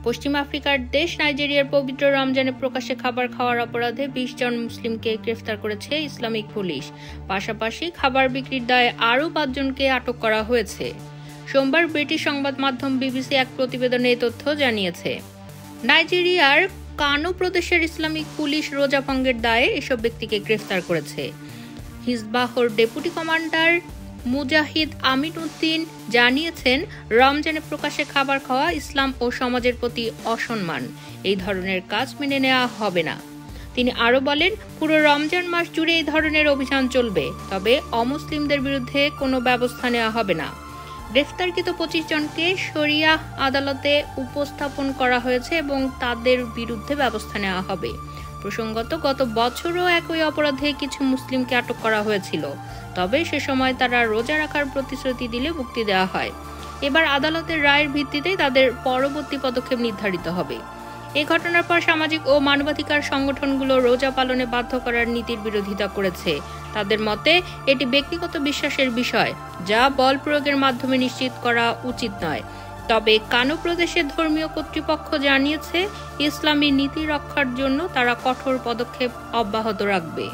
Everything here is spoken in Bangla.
পশ্চিম আফ্রিকার দেশ নাইজেরিয়ার পবিত্র রমজানে প্রকাশ্যে খাবার খাওয়ার অপরাধে 20 জন মুসলিমকে গ্রেফতার করেছে ইসলামিক পুলিশ। পাশাপাশি খাবার বিক্রির দায়ে আরও 5 জনকে আটক করা হয়েছে। সোমবার ব্রিটিশ সংবাদ মাধ্যম বিবিসি এক প্রতিবেদনে এই তথ্য জানিয়েছে। নাইজেরিয়ার কানো প্রদেশের ইসলামিক পুলিশ রোজা ভঙ্গের দায়ে এসব ব্যক্তিকে গ্রেফতার করেছে। হিজবাহর ডেপুটি কমান্ডার মুজাহিদ আমিন উদ্দিন জানিয়েছেন, রমজানে প্রকাশ্যে খাবার খাওয়া ইসলাম ও সমাজের প্রতি অসম্মান। এই ধরনের কাজ মেনে নেওয়া হবে না। তিনি আরও বলেন, পুরো রমজান মাস জুড়ে এই ধরনের অভিযান চলবে, তবে অমুসলিমদের বিরুদ্ধে কোনো ব্যবস্থা নেওয়া হবে না। গ্রেফতারকৃত 25 জনকে শরিয়া আদালতে উপস্থাপন করা হয়েছে এবং তাদের বিরুদ্ধে ব্যবস্থা নেওয়া হবে। প্রসঙ্গত, গত বছরও একই অপরাধে কিছু মুসলিমকে আটক করা হয়েছিল, তবে সে সময় তারা রোজা রাখার প্রতিশ্রুতি দিলে মুক্তি দেওয়া হয়। এবার আদালতের রায়ের ভিত্তিতেই তাদের পরবর্তী পদক্ষেপ নির্ধারিত হবে। এই ঘটনার পর সামাজিক ও মানবাধিকার সংগঠনগুলো রোজা পালনে বাধ্য করার নীতির বিরোধিতা করেছে। তাদের মতে, এটি ব্যক্তিগত বিশ্বাসের বিষয়, যা বল প্রয়োগের মাধ্যমে নিশ্চিত করা উচিত নয়। তবে কানো প্রদেশের ধর্মীয় কর্তৃপক্ষ জানিয়েছে, ইসলামী নীতি রক্ষার জন্য তারা কঠোর পদক্ষেপ অব্যাহত রাখবে।